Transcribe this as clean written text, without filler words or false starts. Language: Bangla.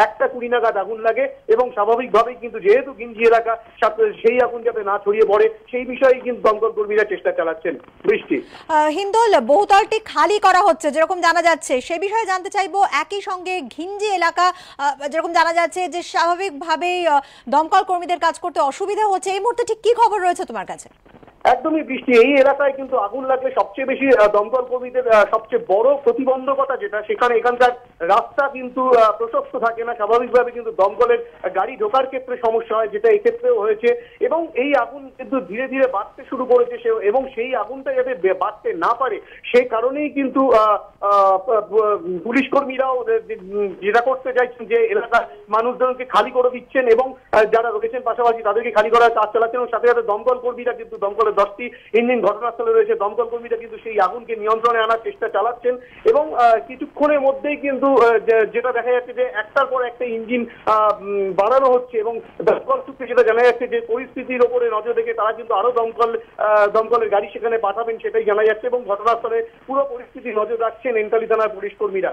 1:20 নাগাদ আগুন লাগে এবং স্বাভাবিকভাবেই কিন্তু যেহেতু ঘিঞ্জি এলাকা সেই আগুন যাতে না ছড়িয়ে পড়ে সেই বিষয়ে কিন্তু দমকল কর্মীরা চেষ্টা চালাচ্ছেন। বৃষ্টি হিন্দোল, বহুতলটি খালি করা হচ্ছে যেরকম জানা যাচ্ছে, সে বিষয়ে জানতে চাইবো। একই সঙ্গে ঘিঞ্জি এলাকা যেরকম জানা যাচ্ছে যে স্বাভাবিকভাবেই দমকল কর্মীদের কাজ করতে অসুবিধা হচ্ছে, এই মুহূর্তে ঠিক কি খবর রয়েছে তোমার কাছে? একদমই বৃষ্টি, এই এলাকায় কিন্তু আগুন লাগলে সবচেয়ে বেশি দমকল কর্মীদের সবচেয়ে বড় প্রতিবন্ধকতা যেটা, সেখানে এখানকার রাস্তা কিন্তু প্রশস্ত থাকে না। স্বাভাবিকভাবে কিন্তু দমকলের গাড়ি ঢোকার ক্ষেত্রে সমস্যা হয়, যেটা এই ক্ষেত্রেও হয়েছে। এবং এই আগুন কিন্তু ধীরে ধীরে বাড়তে শুরু করেছে এবং সেই আগুনটা যাতে বাড়তে না পারে সেই কারণেই কিন্তু পুলিশ কর্মীরাও যেটা করতে চাইছেন যে এলাকার মানুষজনকে খালি করে দিচ্ছেন এবং যারা রয়েছেন পাশাপাশি তাদেরকে খালি করার কাজ চালাচ্ছেন। এবং সাথে সাথে দমকল কর্মীরা কিন্তু দমকলের 10টি ইঞ্জিন ঘটনাস্থলে রয়েছে, দমকল কর্মীরা কিন্তু সেই আগুনকে নিয়ন্ত্রণে আনার চেষ্টা চালাচ্ছেন। এবং কিছুক্ষণের মধ্যেই কিন্তু যেটা দেখা যাচ্ছে যে একটার পর একটা ইঞ্জিন বাড়ানো হচ্ছে এবং দমকল সূত্রে যেটা জানা যাচ্ছে যে পরিস্থিতির ওপরে নজর রেখে তারা কিন্তু আরো দমকলের গাড়ি সেখানে পাঠাবেন, সেটাই জানা যাচ্ছে। এবং ঘটনাস্থলে পুরো পরিস্থিতি নজর রাখছেন এন্টালি থানার পুলিশ কর্মীরা।